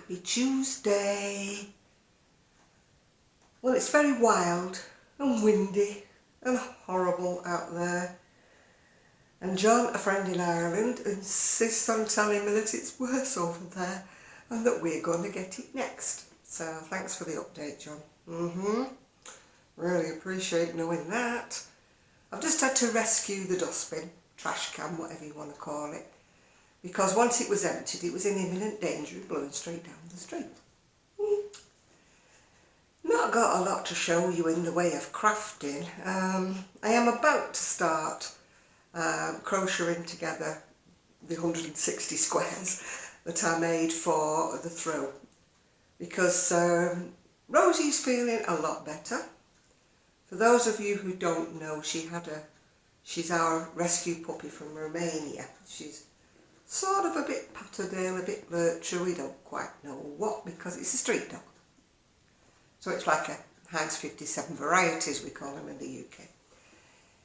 Happy Tuesday. Well, it's very wild and windy and horrible out there. And John, a friend in Ireland, insists on telling me that it's worse over there and that we're going to get it next. So thanks for the update, John. Really appreciate knowing that. I've just had to rescue the dustbin, trash can, whatever you want to call it, because once it was emptied, it was in imminent danger of blowing straight down the street. Not got a lot to show you in the way of crafting. I am about to start crocheting together the 160 squares that I made for the throw, because Rosie's feeling a lot better. For those of you who don't know, she's our rescue puppy from Romania. She's sort of a bit Patterdale, a bit lurcher, we don't quite know what, because it's a street dog. So it's like a Heinz 57 varieties, we call them in the UK.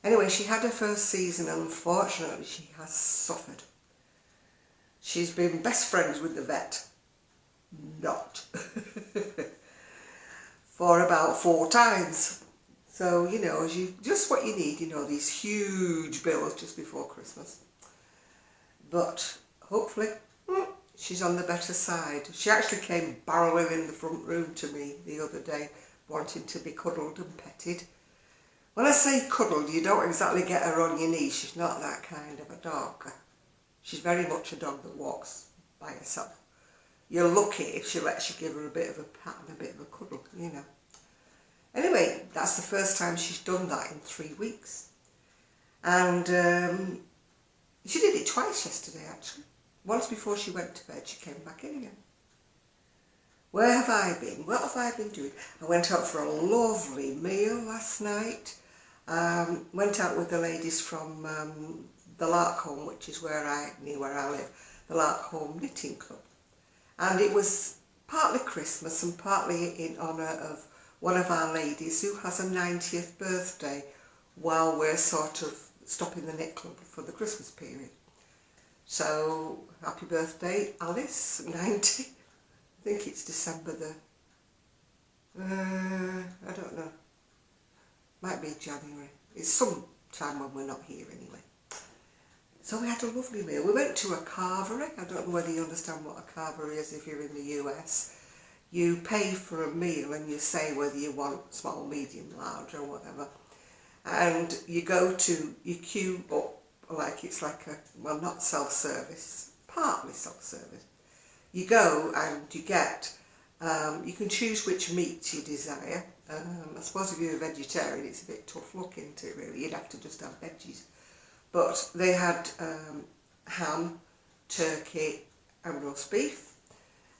Anyway, she had her first season and unfortunately she has suffered. She's been best friends with the vet. Not. For about 4 times. So, you know, just what you need, you know, these huge bills just before Christmas. But hopefully she's on the better side. She actually came barreling in the front room to me the other day, wanting to be cuddled and petted. When I say cuddled, you don't exactly get her on your knee. She's not that kind of a dog. She's very much a dog that walks by herself. You're lucky if she lets you give her a bit of a pat and a bit of a cuddle, you know. Anyway, that's the first time she's done that in 3 weeks. And she did it twice yesterday, actually. Once before she went to bed, she came back in again. Where have I been? What have I been doing? I went out for a lovely meal last night. Went out with the ladies from the Lark Home, which is near where I live, the Lark Home Knitting Club. And it was partly Christmas and partly in honour of one of our ladies who has a 90th birthday while we're sort of stopping the knit club for the Christmas period. So, happy birthday, Alice, 90. I think it's December I don't know. Might be January. It's some time when we're not here anyway. So we had a lovely meal. We went to a carvery. I don't know whether you understand what a carvery is if you're in the US. You pay for a meal and you say whether you want small, medium, large or whatever. And you queue up like it's like well, not self-service, partly self-service. You go and you get, you can choose which meat you desire. I suppose if you're a vegetarian it's a bit tough looking to it really, you'd have to just have veggies. But they had ham, turkey and roast beef.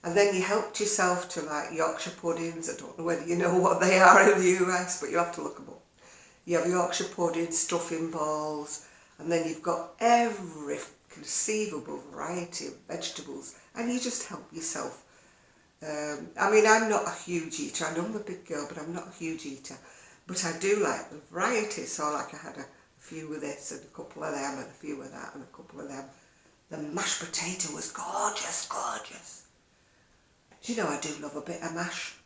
And then you helped yourself to like Yorkshire puddings. I don't know whether you know what they are in the US, but you have to look them up. You have Yorkshire puddings, stuffing balls, and then you've got every conceivable variety of vegetables, and you just help yourself. I mean, I'm not a huge eater. I know I'm a big girl, but I'm not a huge eater. But I do like the variety. So like I had a few of this and a couple of them and a few of that and a couple of them. The mashed potato was gorgeous, gorgeous. You know I do love a bit of mash.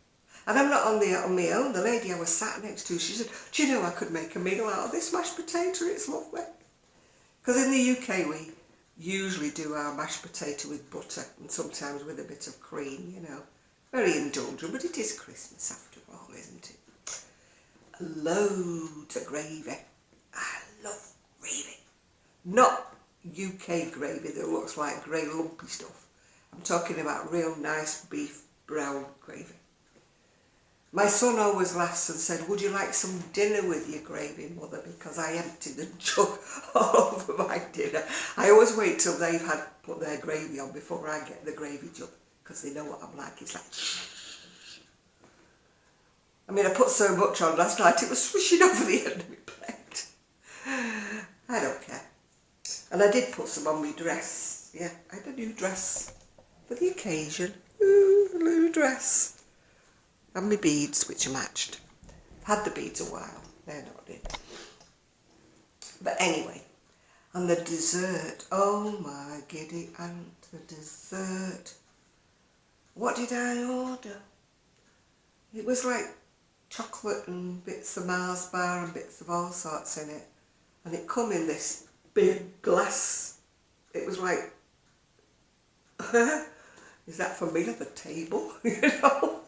And I'm not on my own. The lady I was sat next to, she said, do you know I could make a meal out of this mashed potato? It's lovely. Because in the UK we usually do our mashed potato with butter and sometimes with a bit of cream, you know. Very indulgent, but it is Christmas after all, isn't it? Loads of gravy. I love gravy. Not UK gravy that looks like grey lumpy stuff. I'm talking about real nice beef brown gravy. My son always laughs and said, would you like some dinner with your gravy, Mother? Because I emptied the jug all over my dinner. I always wait till they've put their gravy on before I get the gravy jug, because they know what I'm like. It's like, shh. I mean, I put so much on last night, it was swishing over the end of my plate. I don't care. And I did put some on my dress. Yeah, I had a new dress for the occasion. Ooh, a new dress. And my beads, which are matched. I've had the beads a while, they're not in. But anyway, and the dessert, oh my giddy aunt, the dessert what did I order? It was like chocolate and bits of Mars bar and bits of all sorts in it. And it come in this big glass. It was like, is that for me at the table? You know?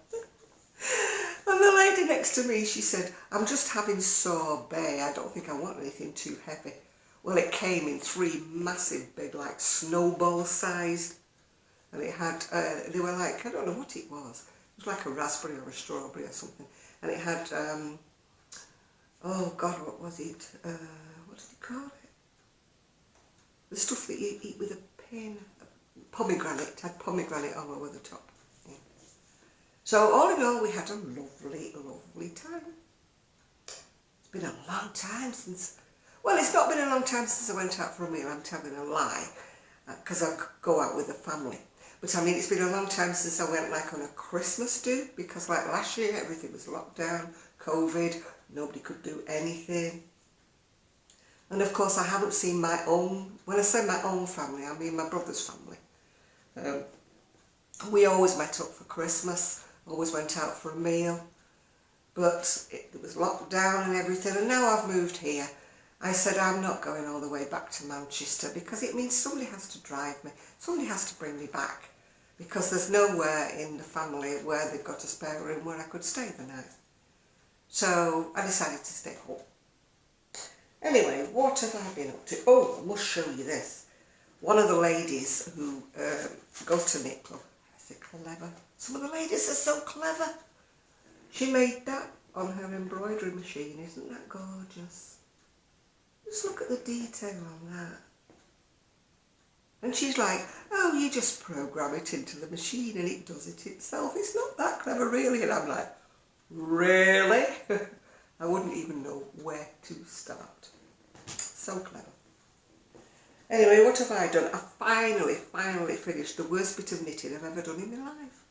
And the lady next to me, she said, I'm just having sorbet. I don't think I want anything too heavy. Well, it came in 3 massive big, like snowball sized. And it had, they were like, I don't know what it was. It was like a raspberry or a strawberry or something. And it had, oh God, what was it? What did you call it? The stuff that you eat with a pin. Pomegranate. It had pomegranate all over the top. Yeah. So all in all, we had a lovely, lovely time. It's been a long time since, well, it's not been a long time since I went out for a meal. I'm telling a lie, because I go out with the family. But I mean, it's been a long time since I went like on a Christmas do, because like last year, everything was locked down, COVID, nobody could do anything. And of course, I haven't seen my own, when I say my own family, I mean my brother's family. We always met up for Christmas, always went out for a meal, but it was locked down and everything, and now I've moved here. I said I'm not going all the way back to Manchester because it means somebody has to drive me, somebody has to bring me back, because there's nowhere in the family where they've got a spare room where I could stay the night. So I decided to stay home. Anyway, what have I been up to? Oh, I must show you this. One of the ladies who goes to knit club, is it clever? Some of the ladies are so clever. She made that on her embroidery machine. Isn't that gorgeous? Just look at the detail on that. And she's like, oh, you just program it into the machine and it does it itself. It's not that clever, really. And I'm like, really? I wouldn't even know where to start. So clever. Anyway, what have I done? I finally finished the worst bit of knitting I've ever done in my life.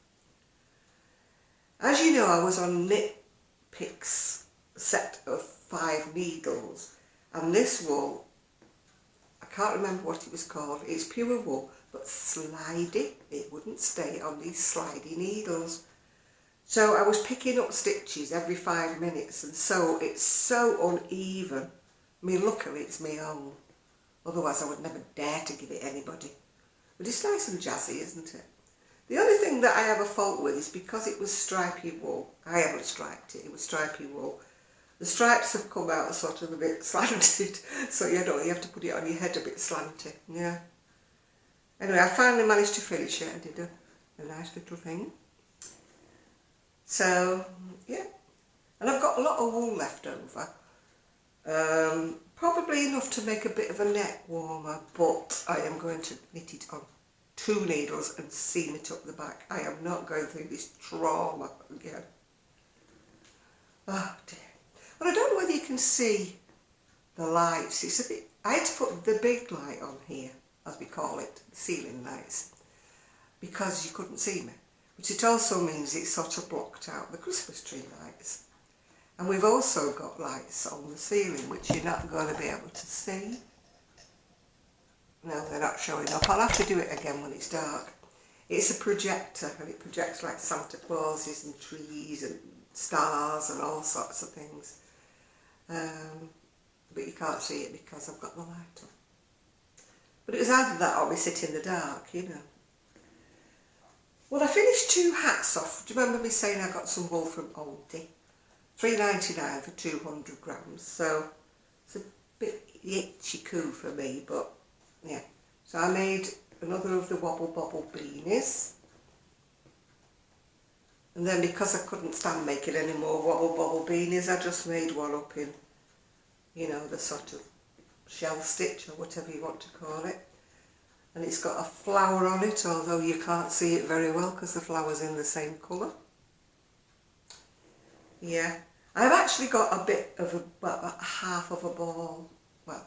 As you know, I was on Knit Picks set of 5 needles, and this wool, I can't remember what it was called. It's pure wool, but slidey. It wouldn't stay on these slidey needles. So I was picking up stitches every 5 minutes, and so it's so uneven. I mean, luckily it's my own. Otherwise I would never dare to give it anybody. But it's nice and jazzy, isn't it? The only thing that I have a fault with is because it was stripy wool. I haven't striped it, it was stripy wool. The stripes have come out sort of a bit slanted, so you know, you have to put it on your head a bit slanty, yeah. Anyway, I finally managed to finish it. I did a nice little thing. So, yeah. And I've got a lot of wool left over. Probably enough to make a bit of a neck warmer, but I am going to knit it on 2 needles and seam it up the back. I am not going through this trauma again. Oh dear. Well, I don't know whether you can see the lights. It's a bit, I had to put the big light on here, as we call it, the ceiling lights, because you couldn't see me. But it also means it sort of blocked out the Christmas tree lights. And we've also got lights on the ceiling, which you're not going to be able to see. No, they're not showing up. I'll have to do it again when it's dark. It's a projector, and it projects like Santa Clauses and trees and stars and all sorts of things. But you can't see it because I've got the light on. But it was either that or we sit in the dark, you know. Well, I finished 2 hats off. Do you remember me saying I got some wool from Aldi? $3.99 for 200 grams, so it's a bit itchy coo for me, but yeah. So I made another of the Wobble Bobble beanies, and then because I couldn't stand making any more Wobble Bobble beanies, I just made one up in, you know, the sort of shell stitch or whatever you want to call it, and it's got a flower on it, although you can't see it very well because the flower's in the same colour. Yeah. I've actually got a bit of about half of a ball. Well,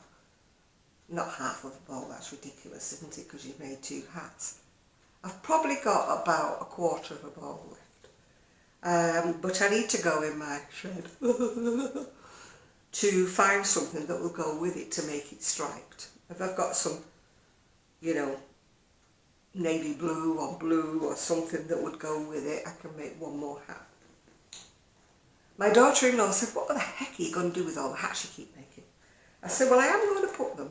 not half of a ball, that's ridiculous, isn't it, because you've made 2 hats. I've probably got about a quarter of a ball left. But I need to go in my shed to find something that will go with it to make it striped. If I've got some, you know, navy blue or something that would go with it. I can make one more hat. My daughter-in-law said, what the heck are you going to do with all the hats you keep making? I said, well, I am going to put them,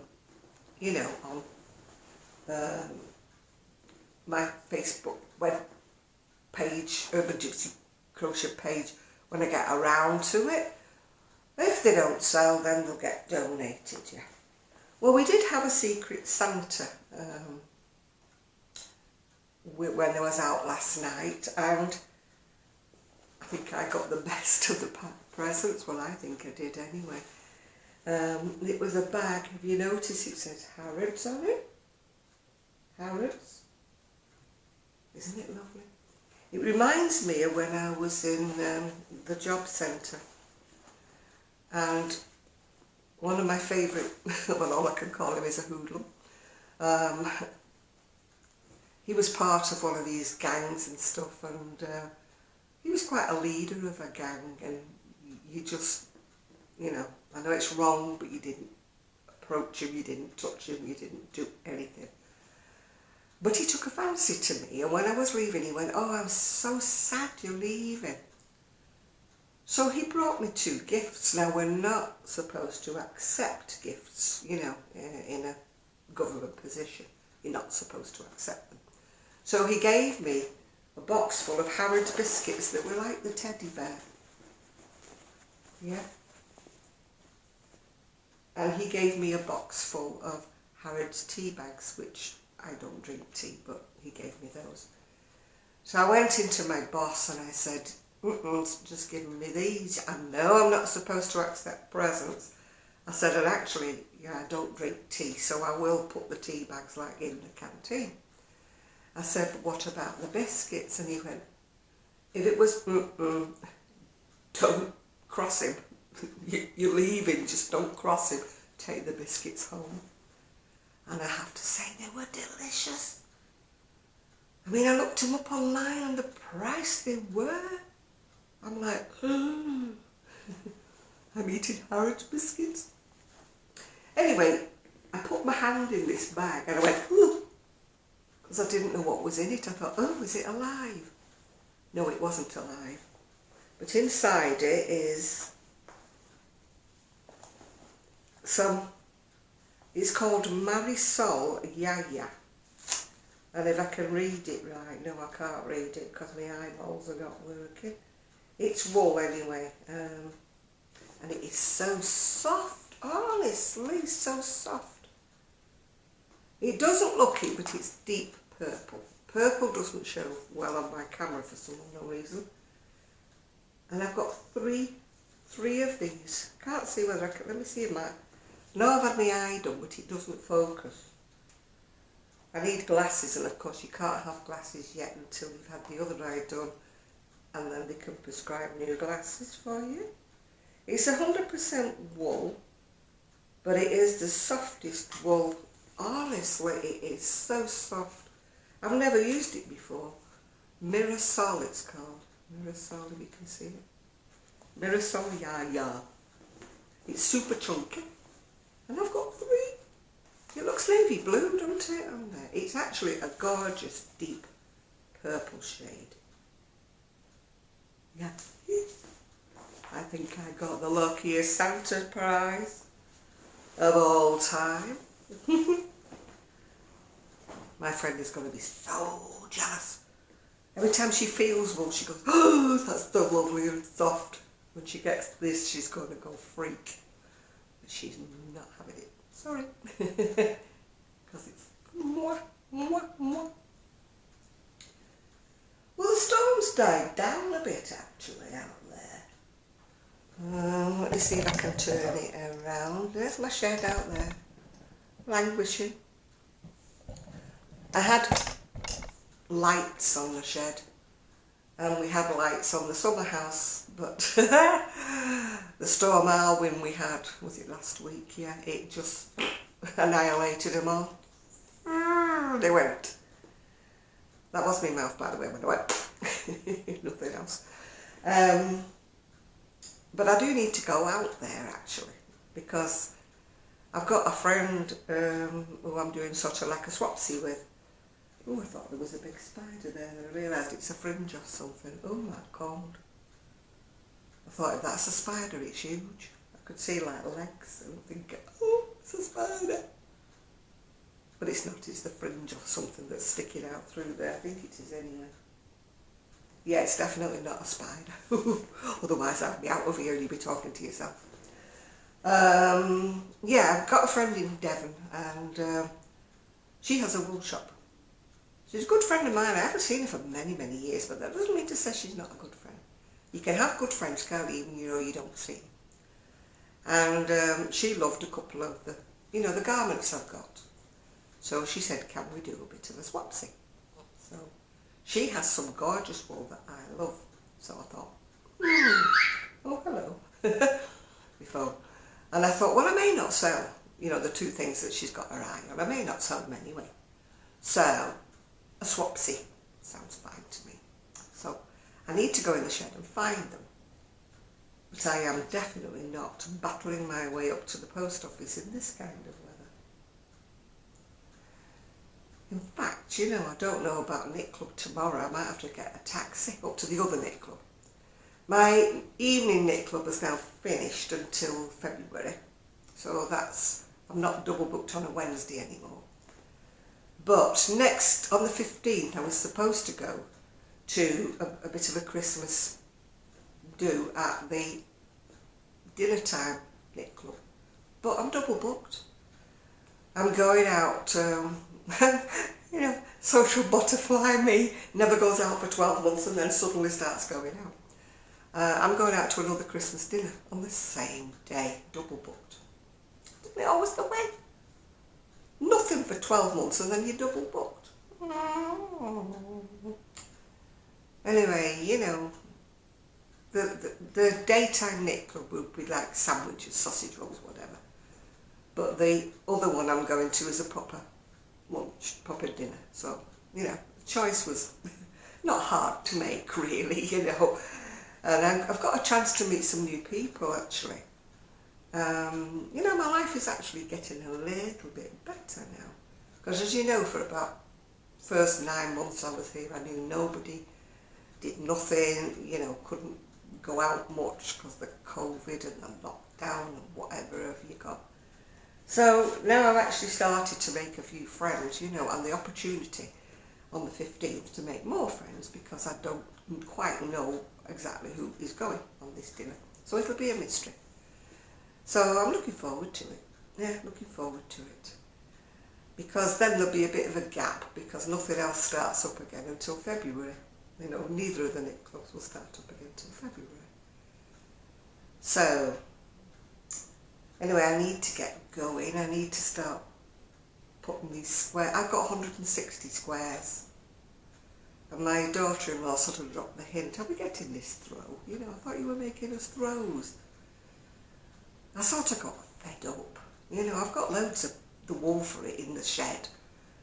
you know, on my Facebook web page, Urban Gypsy Crochet page, when I get around to it. If they don't sell, then they'll get donated, yeah. Well, we did have a secret Santa when I was out last night, and I think I got the best of the presents. Well, I think I did anyway. It was a bag. Have you noticed it says Harrods on it? Harrods. Isn't it lovely? It reminds me of when I was in the job centre, and one of my favourite, well, all I can call him is a hoodlum. He was part of one of these gangs and stuff, and he was quite a leader of a gang, and you just, you know, I know it's wrong, but you didn't approach him, you didn't touch him, you didn't do anything. But he took a fancy to me, and when I was leaving he went, oh, I'm so sad you're leaving. So he brought me 2 gifts. Now, we're not supposed to accept gifts, you know, in a government position. You're not supposed to accept them. So he gave me a box full of Harrods biscuits that were like the teddy bear. Yeah. And he gave me a box full of Harrods tea bags, which I don't drink tea, but he gave me those. So I went into my boss and I said, just giving me these. I know I'm not supposed to accept presents. I said, and actually, yeah, I don't drink tea, so I will put the tea bags like in the canteen. I said, but what about the biscuits? And he went, if it was, don't cross him. You're leaving, just don't cross him. Take the biscuits home. And I have to say, they were delicious. I mean, I looked them up online and the price they were. I'm like, I'm eating Harrods biscuits. Anyway, I put my hand in this bag and I went, because I didn't know what was in it. I thought, oh, is it alive? No, it wasn't alive. But inside it is it's called Marisol Yaya. And if I can read it right, no, I can't read it because my eyeballs are not working. It's wool anyway, and it is so soft, honestly, so soft. It doesn't look it, but it's deep purple. Purple doesn't show well on my camera for some unknown reason. And I've got three of these. Can't see whether I can, let me see if my, no, I've had my eye done, but it doesn't focus. I need glasses, and of course you can't have glasses yet until you've had the other eye done, and then they can prescribe new glasses for you. It's 100% wool, but it is the softest wool. Honestly, it is so soft. I've never used it before. Mirasol it's called. Mirasol, if you can see it. Mirasol Yaya. It's super chunky. And I've got 3. It looks navy blue, doesn't it, on there? It's actually a gorgeous deep purple shade. Yeah. I think I got the luckiest Santa prize of all time. My friend is going to be so jealous. Every time she feels one, she goes, oh, that's so lovely and soft. When she gets this, she's going to go freak. But she's not having it. Sorry. Because it's mwah, mwah, mwah. Well, the storm's died down a bit, actually, out there. Let me see if I can turn it around. There's my shed out there, languishing. I had lights on the shed, and we had lights on the summer house, but the storm Alwyn we had, was it last week? Yeah, it just annihilated them all. They went. That was my mouth, by the way, when I went. Nothing else. But I do need to go out there, actually, because I've got a friend who I'm doing sort of like a swapsy with, Oh, I thought there was a big spider there, and I realised it's a fringe or something. Oh my God. I thought, if that's a spider, it's huge. I could see like legs and think, oh, it's a spider. But it's not, it's the fringe or something that's sticking out through there. I think it is anyway. Yeah, it's definitely not a spider. Otherwise I'd be out of here and you'd be talking to yourself. Yeah, I've got a friend in Devon, and she has a wool shop. She's a good friend of mine. I haven't seen her for many, many years, but that doesn't mean to say she's not a good friend. You can have good friends, can't you, even you don't see them. And she loved a couple of the garments I've got. So she said, can we do a bit of a swapsy? So she has some gorgeous wool that I love. So I thought, oh, hello. Before. And I thought, well, I may not sell, the two things that she's got her eye on. I may not sell them anyway. So a swapsy sounds fine to me. So I need to go in the shed and find them. But I am definitely not battling my way up to the post office in this kind of weather. In fact, I don't know about knit club tomorrow. I might have to get a taxi up to the other knit club. My evening knit club is now finished until February. So I'm not double booked on a Wednesday anymore. But next, on the 15th, I was supposed to go to a bit of a Christmas do at the dinner time knit club. But I'm double booked. I'm going out, social butterfly me never goes out for 12 months and then suddenly starts going out. I'm going out to another Christmas dinner on the same day, double booked. Isn't it always the way? Nothing for 12 months and then you're double booked. Anyway, the daytime knit club would be like sandwiches, sausage rolls, whatever. But the other one I'm going to is a proper lunch, proper dinner. So, the choice was not hard to make, really, And I've got a chance to meet some new people, actually. My life is actually getting a little bit better now. Because as you know, for about the first 9 months I was here, I knew nobody, did nothing, couldn't go out much because of the COVID and the lockdown and whatever have you got. So now I've actually started to make a few friends, and the opportunity on the 15th to make more friends because I don't quite know exactly who is going on this dinner. So it'll be a mystery. So I'm looking forward to it. Yeah, looking forward to it. Because then there'll be a bit of a gap because nothing else starts up again until February. Neither of the knit clubs will start up again until February. So, anyway, I need to get going. I need to start putting these squares. I've got 160 squares. And my daughter-in-law sort of dropped the hint, are we getting this throw? I thought you were making us throws. I sort of got fed up. I've got loads of the wool for it in the shed.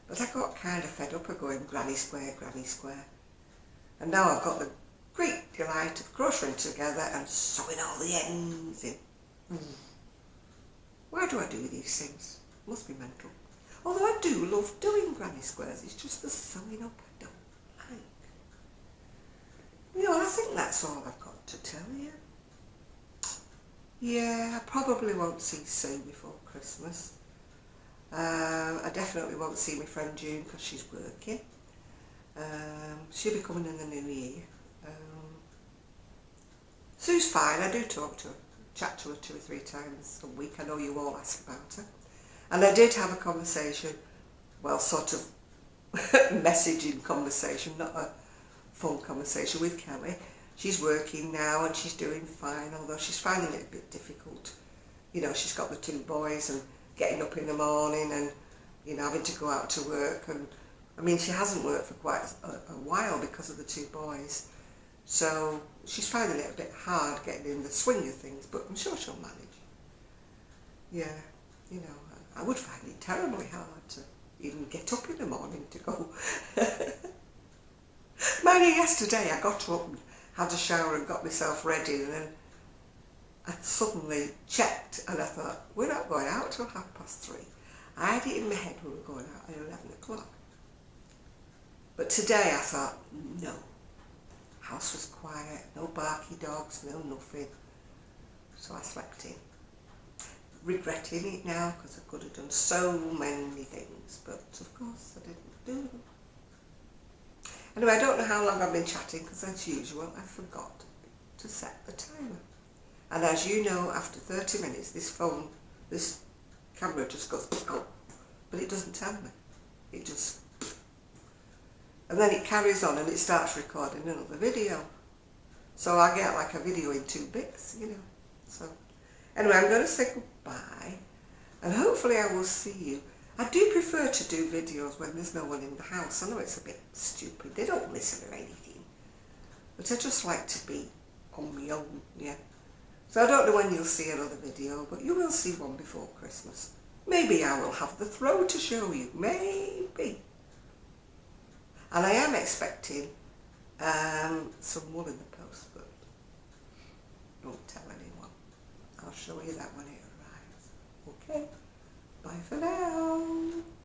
But I got kind of fed up of going granny square, granny square. And now I've got the great delight of crocheting together and sewing all the ends in. Why do I do these things? Must be mental. Although I do love doing granny squares, it's just the sewing up I don't like. I think that's all I've got to tell you. Yeah, I probably won't see Sue before Christmas. I definitely won't see my friend June because she's working. She'll be coming in the new year. Sue's fine. I do talk to her, chat to her 2 or 3 times a week. I know you all ask about her. And I did have a conversation, well, sort of messaging conversation, not a phone conversation with Kelly. She's working now and she's doing fine, although she's finding it a bit difficult. She's got the 2 boys and getting up in the morning and, having to go out to work. And I mean, she hasn't worked for quite a while because of the 2 boys. So she's finding it a bit hard getting in the swing of things, but I'm sure she'll manage. Yeah, I would find it terribly hard to even get up in the morning to go. Mind you, yesterday I got up and had a shower and got myself ready, and then I suddenly checked and I thought, we're not going out till 3:30. I had it in my head we were going out at 11 o'clock. But today I thought, no. House was quiet, no barky dogs, no nothing. So I slept in. Regretting it now because I could have done so many things, but of course I didn't do them. Anyway, I don't know how long I've been chatting because as usual I forgot to set the timer. And as you know, after 30 minutes this camera just goes, but it doesn't tell me. It just, and then it carries on and it starts recording another video. So I get like a video in 2 bits, you know. So anyway, I'm going to say goodbye and hopefully I will see you. I do prefer to do videos when there's no one in the house. I know it's a bit stupid. They don't listen or anything. But I just like to be on my own, yeah. So I don't know when you'll see another video, but you will see one before Christmas. Maybe I will have the throw to show you. Maybe. And I am expecting some wool in the post, but don't tell anyone. I'll show you that when it arrives. Okay? Bye for now.